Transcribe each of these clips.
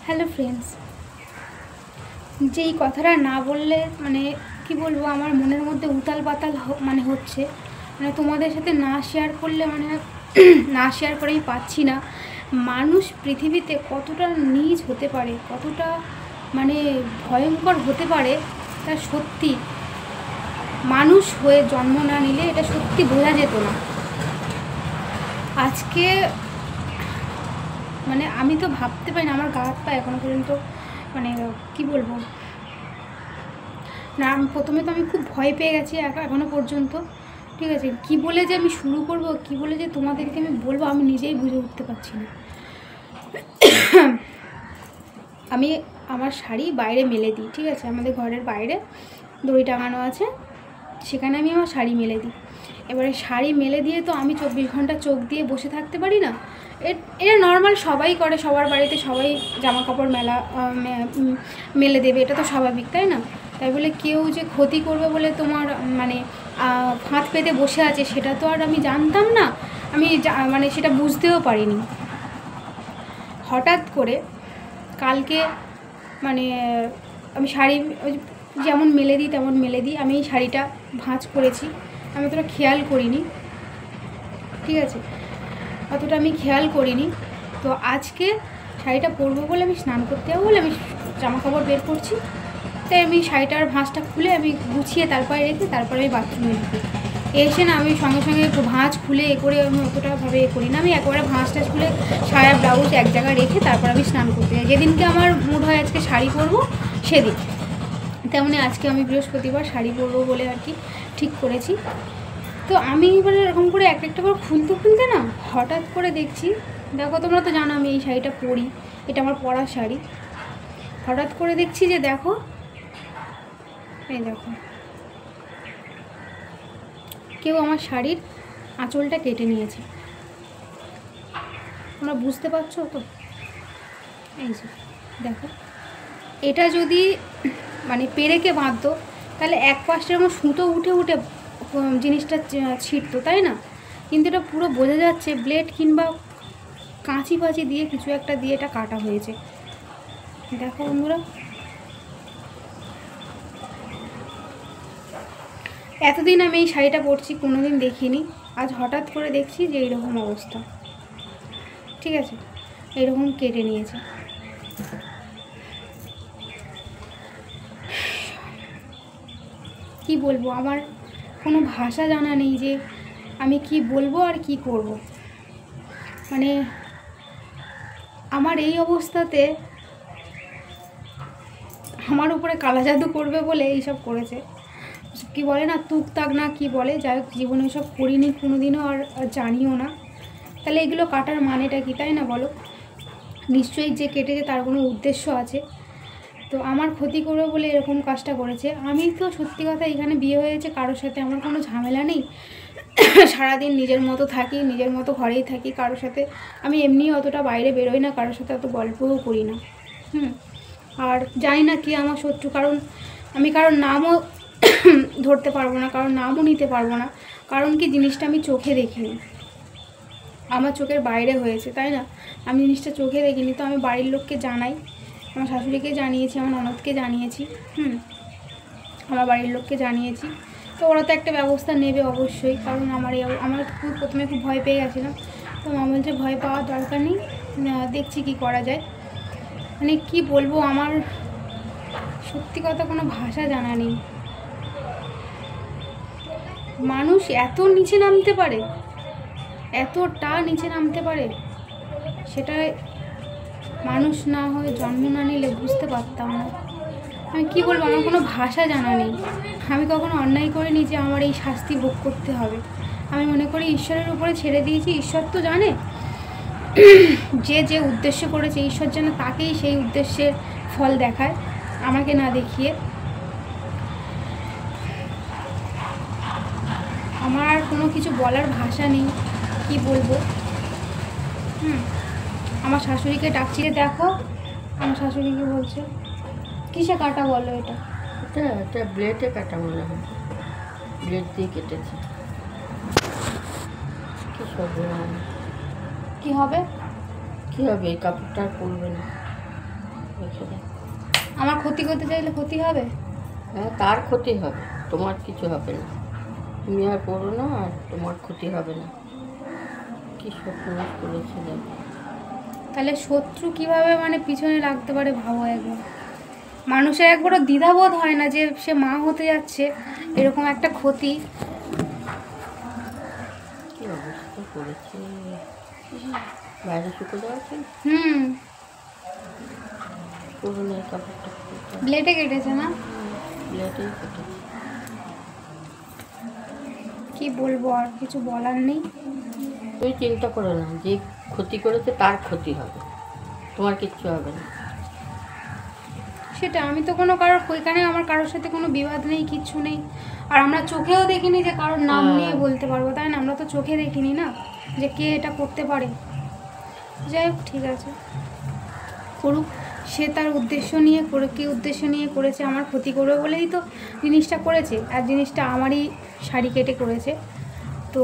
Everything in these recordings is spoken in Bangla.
হ্যালো ফ্রেন্ডস, যেই কথাটা না বললে মানে কি বলবো, আমার মনের মধ্যে উতাল পাতাল হচ্ছে, মানে তোমাদের সাথে না শেয়ার করলে মানে না শেয়ার করেই পাচ্ছি না। মানুষ পৃথিবীতে কতটা নীচ হতে পারে, কতটা মানে ভয়ঙ্কর হতে পারে, তা সত্যি মানুষ হয়ে জন্ম না নিলে এটা সত্যি বোঝা যেত না। আজকে মানে আমি তো ভাবতে পারি না, আমার গা হাত পা এখনো পর্যন্ত মানে কি বলবো না। প্রথমে তো আমি খুব ভয় পেয়ে গেছি এখনো পর্যন্ত, ঠিক আছে। কি বলে যে আমি শুরু করব, কি বলে যে তোমাদেরকে আমি বলবো, আমি নিজেই বুঝে উঠতে পারছি না। আমি আমার শাড়ি বাইরে মেলে দিই, ঠিক আছে, আমাদের ঘরের বাইরে দড়ি টাঙানো আছে, সেখানে আমি আমার শাড়ি মেলে দিই। এবারে শাড়ি মেলে দিয়ে তো আমি 24 ঘন্টা চোখ দিয়ে বসে থাকতে পারি না। এটা নর্মাল, সবাই করে, সবার বাড়িতে সবাই জামা কাপড় মেলে দেবে, এটা তো স্বাভাবিক, তাই না? তাই বলে কেউ যে ক্ষতি করবে বলে তোমার মানে ফাঁদ পেতে বসে আছে, সেটা তো আর আমি জানতাম না, আমি মানে সেটা বুঝতেও পারিনি। হঠাৎ করে কালকে মানে আমি শাড়ি যেমন মেলে দিই তেমন মেলে দিই, আমি এই শাড়িটা ভাঁজ করেছি, আমি অতটা খেয়াল করিনি, ঠিক আছে, অতটা আমি খেয়াল করিনি। তো আজকে শাড়িটা পরবো বলে, আমি স্নান করতে যাবো বলে আমি জামা কাপড় বের করছি, তাই আমি শাড়িটার ভাঁজটা খুলে আমি গুছিয়ে তারপরে রেখে তারপরে আমি বাথরুমে ঢুকি। এসে না আমি সঙ্গে সঙ্গে ভাঁজ খুলে করে আমি অতটাভাবে করি না, আমি একবারে ভাঁজটা খুলে সায়া ব্লাউজ এক জায়গায় রেখে তারপর আমি স্নান করতে যাই। যেদিনকে আমার মুড হয় আজকে শাড়ি পরবো সেদিন, তেমনি আজকে আমি বৃহস্পতিবার শাড়ি পরবো বলে আর কি ঠিক করেছি। তো আমি এবারে এরকম করে একটা করে খুলতে না হঠাৎ করে দেখছি, দেখো তোমরা তো জানো আমি এই শাড়িটা পরি, এটা আমার পরা শাড়ি। হঠাৎ করে দেখছি যে দেখো, এই দেখো, কেউ আমার শাড়ির আঁচলটা কেটে নিয়েছে। তোমরা বুঝতে পারছো তো? এই যে দেখো, এটা যদি মানে পেরেকে বাঁধতো তাহলে এক পাশে আমার সুতো উঠে উঠে জিনিসটা ছিঁড়তো, তাই না? কিন্তু এটা পুরো বোঝা যাচ্ছে ব্লেড কিংবা কাঁচি ফাঁচি দিয়ে কিছু একটা দিয়ে এটা কাটা হয়েছে। দেখো বন্ধুরা, এতদিন আমি এই শাড়িটা পরছি, কোনোদিন দেখিনি, আজ হঠাৎ করে দেখছি যে এইরকম অবস্থা, ঠিক আছে, এরকম কেটে নিয়েছে। কি বলবো, আমার কোনো ভাষা জানা নেই যে আমি কি বলবো আর কি করব। মানে আমার এই অবস্থাতে আমার উপরে কালা জাদু করবে বলে এইসব করেছে। কি বলে না, তুকতাক না কি বলে, যাই হোক, জীবনে এসব করিনি কোনোদিনও, আর জানিও না। তাহলে এগুলো কাটার মানেটা কি, তাই না বলো? নিশ্চয়ই যে কেটেছে তার কোনো উদ্দেশ্য আছে, তো আমার ক্ষতি করবে বলে এরকম কাজটা করেছে। আমি তো সত্যি কথা, এখানে বিয়ে হয়েছে, কারোর সাথে আমার কোনো ঝামেলা নেই, সারাদিন নিজের মতো থাকি, নিজের মতো ঘরেই থাকি, কারোর সাথে আমি এমনি অতটা বাইরে বেরোই না, কারোর সাথে অত গল্পও করি না। আর জানি না কি আমার শত্রু, কারণ আমি কারোর নামও ধরতে পারবো না, কারোর নামও নিতে পারবো না, কারণ কি জিনিসটা আমি চোখে দেখিনি, আমার চোখের বাইরে হয়েছে, তাই না? আমি জিনিসটা চোখে দেখিনি, তো আমি বাড়ির লোককে জানাই, আমার শাশুড়িকে জানিয়েছি, আমার ননদকে জানিয়েছি, আমার বাড়ির লোককে জানিয়েছি। তো ওরা তো একটা ব্যবস্থা নেবে অবশ্যই, কারণ আমার প্রথমে খুব ভয় পেয়ে গেছিলাম, তো মা বলছে ভয় পাওয়ার দরকার নেই, দেখছি কি করা যায়। মানে কি বলবো, আমার সত্যি কথা কোনো ভাষা জানা নেই। মানুষ এত নিচে নামতে পারে, এতটা নিচে নামতে পারে, সেটা মানুষ না হয়ে জন্ম না নিলে বুঝতে পারতাম না। আমি কি বলবো, আমার কোনো ভাষা জানা নেই। আমি কখনো অন্যায় করিনি যে আমার এই শাস্তি ভোগ করতে হবে। আমি মনে করি ঈশ্বরের উপরে ছেড়ে দিয়েছি, ঈশ্বর তো জানে, যে যে উদ্দেশ্য করেছে ঈশ্বর যেন তাকেই সেই উদ্দেশ্যের ফল দেখায়, আমাকে না দেখিয়ে। আমার কোনো কিছু বলার ভাষা নেই, কি বলবো। আমার শাশুড়িকে ডাকছি, দেখো আমার শাশুড়িকে বলছে কিসে কাটা, বলো এটা? এটা ব্লেডে কাটা মনে হয়, ব্লেড দিয়ে কেটেছে। কি সর্বনাশ! কি হবে? কি হবে, এই কাপড়টা আর পরবে না। রেখে দাও। আমার ক্ষতি করতে চাইলে ক্ষতি হবে? হ্যাঁ, তার ক্ষতি হবে, তোমার কিছু হবে না। তুমি আর পড়ো না, আর তোমার ক্ষতি হবে না। কি সর্বনাশ করেছে দেখো। তাহলে শত্রু কিভাবে মানে পিছনে লাগতে পারে ভাবো একবার। মানুষের একবারও দ্বিধাবোধ হয় না যে সে মা হতে যাচ্ছে, এরকম একটা ক্ষতি। কি অবস্থা করেছে। বাইরে শুকো দেওয়া আছে, পুরো নেই কাপড়টা। ব্লেডে কেটেছে না? ব্লেডেই কেটেছে। কি বলবো, আর কিছু বলার নেই। তুমি চিন্তা করো না, যে ক্ষতি করেছে তার ক্ষতি হবে, তোমার কিচ্ছু হবে না। সেটা আমি তো কোনো কারোর ওইখানে আমার কারোর সাথে কোনো বিবাদ নেই, কিচ্ছু নেই। আর আমরা চোখেও দেখিনি যে কারোর নাম নিয়ে বলতে পারবো, তাই না? আমরা তো চোখে দেখিনি না যে কে এটা করতে পারে। যাই হোক, ঠিক আছে, করুক। সে তার উদ্দেশ্য নিয়ে করে, কী উদ্দেশ্য নিয়ে করেছে, আমার ক্ষতি করবে বলেই তো জিনিসটা করেছে। আর জিনিসটা আমারই শাড়ি কেটে করেছে, তো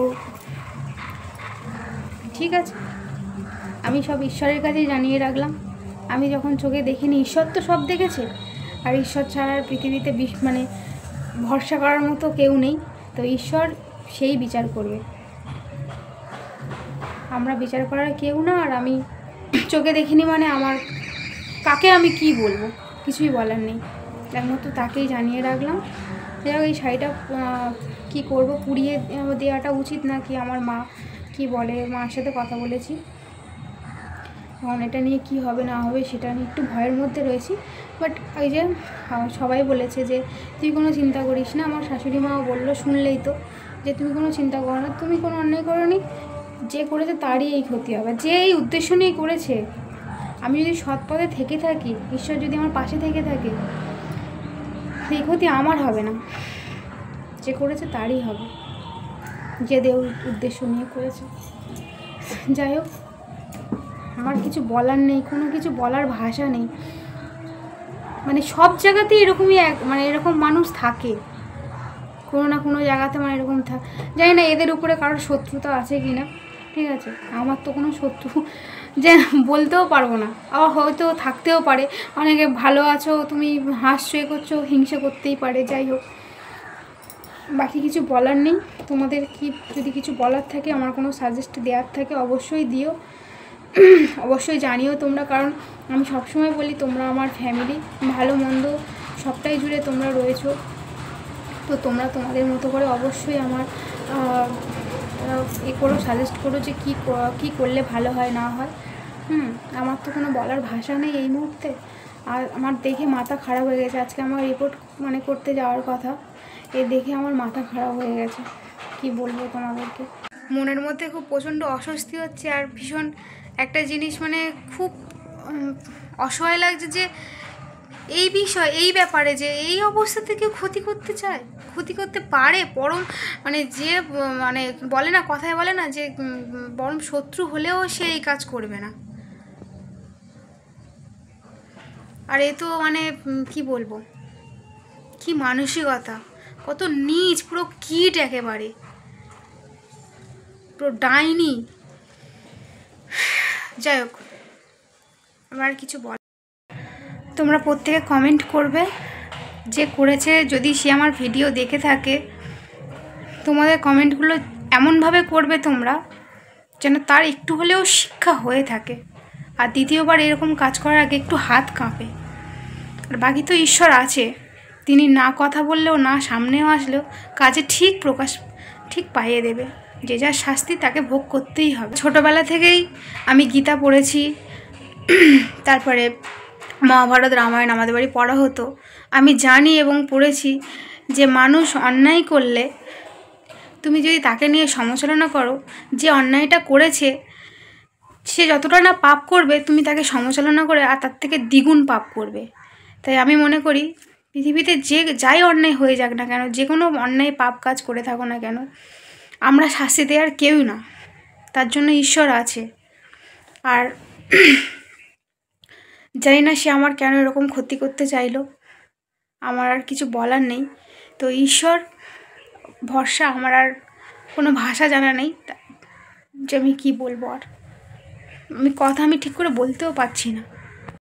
ঠিক আছে, আমি সব ঈশ্বরের কাছেই জানিয়ে রাখলাম। আমি যখন চোখে দেখিনি, ঈশ্বর তো সব দেখেছে। আর ঈশ্বর ছাড়া আর পৃথিবীতে মানে ভরসা করার মতো কেউ নেই। তো ঈশ্বর সেই বিচার করবে, আমরা বিচার করার কেউ না। আর আমি চোখে দেখিনি মানে আমার কাকে আমি কি বলবো, কিছুই বলার নেই। একমাত্র তাকেই জানিয়ে রাখলাম। যাই হোক, এই শাড়িটা কী করবো, পুড়িয়ে দেওয়াটা উচিত নাকি, আমার মা কি বলে, মার সাথে কথা বলেছি। এখন এটা নিয়ে কি হবে না হবে সেটা নিয়ে একটু ভয়ের মধ্যে রয়েছি। বাট ওই যে সবাই বলেছে যে তুই কোনো চিন্তা করিস না। আমার শাশুড়ি মাও বললো, শুনলেই তো, যে তুমি কোনো চিন্তা করো না, তুমি কোনো অন্যায় করোনি, যে করেছে তারই এই ক্ষতি হবে। যে এই উদ্দেশ্য নিয়ে করেছে, আমি যদি সৎ পথে থেকে থাকি, ঈশ্বর যদি আমার পাশে থেকে থাকে, সেই ক্ষতি আমার হবে না, যে করেছে তারই হবে, যে উদ্দেশ্য নিয়ে করেছে। যাই হোক, আমার কিছু বলার নেই, কোনো কিছু বলার ভাষা নেই। মানে সব জায়গাতেই এরকমই মানে এরকম মানুষ থাকে, কোনো না কোনো জায়গাতে মানে এরকম জানি না এদের উপরে কারোর শত্রুতা আছে কি না। ঠিক আছে, আমার তো কোনো শত্রু যে বলতেও পারবো না, আবার হয়তো থাকতেও পারে। অনেকে ভালো আছো, তুমি হাসছো, এ করছো, হিংসে করতেই পারে। যাই হোক, বাকি কিছু বলার নেই। তোমাদের কি যদি কিছু বলার থাকে, আমার কোনো সাজেস্ট দেওয়ার থাকে, অবশ্যই দিও, অবশ্যই জানিও তোমরা। কারণ আমি সবসময় বলি, তোমরা আমার ফ্যামিলি, ভালো মন্দ সবটাই জুড়ে তোমরা রয়েছো। তো তোমরা তোমাদের মতো করে অবশ্যই আমার করো, সাজেস্ট করো যে কী করলে ভালো হয় না হয়। আমার তো কোনো বলার ভাষা নেই এই মুহূর্তে। আর আমার দেখে মাথা খারাপ হয়ে গেছে। আজকে আমার রিপোর্ট মানে করতে যাওয়ার কথা, দেখে আমার মাথা খারাপ হয়ে গেছে। কি বলবো তোমাদেরকে, মনের মধ্যে খুব প্রচণ্ড অস্বস্তি হচ্ছে। আর ভীষণ একটা জিনিস মানে খুব অসহায় লাগছে যে এই বিষয়, এই ব্যাপারে, যে এই অবস্থাতে কেউ ক্ষতি করতে চায়, ক্ষতি করতে পারে। পরম মানে যে মানে বলে না, কথায় বলে না যে পরম শত্রু হলেও সে এই কাজ করবে না। আর এ তো মানে কি বলবো, কি মানসিকতা, কত নীচ, পুরো কীট, একেবারে পুরো ডাইনি। যাই হোক, আমার কিছু বল, তোমরা প্রত্যেকে কমেন্ট করবে যে করেছে। যদি সে আমার ভিডিও দেখে থাকে, তোমাদের কমেন্টগুলো এমনভাবে করবে তোমরা যেন তার একটু হলেও শিক্ষা হয়ে থাকে, আর দ্বিতীয়বার এরকম কাজ করার আগে একটু হাত কাঁপে। আর বাকি তো ঈশ্বর আছে, তিনি না কথা বললেও, না সামনেও আসলেও কাজে ঠিক পাইয়ে দেবে। যে যার শাস্তি তাকে ভোগ করতেই হবে। ছোটোবেলা থেকেই আমি গীতা পড়েছি, তারপরে মহাভারত, রামায়ণ আমাদের বাড়ি পড়া হতো। আমি জানি এবং পড়েছি যে মানুষ অন্যায় করলে তুমি যদি তাকে নিয়ে সমালোচনা করো, যে অন্যায়টা করেছে সে যতটা না পাপ করবে, তুমি তাকে সমালোচনা করে আর তার থেকে দ্বিগুণ পাপ করবে। তাই আমি মনে করি, পৃথিবীতে যাই অন্যায় হয়ে যাক না কেন, যে কোনো অন্যায় পাপ কাজ করে থাকো না কেন, আমরা শাস্তি দেওয়ার কেউই না, তার জন্য ঈশ্বর আছে। আর জানি না সে আমার কেন এরকম ক্ষতি করতে চাইলো, আমার আর কিছু বলার নেই। তো ঈশ্বর ভরসা, আমার আর কোনো ভাষা জানা নেই যে আমি কী বলবো। আর আমি ঠিক করে বলতেও পারছি না।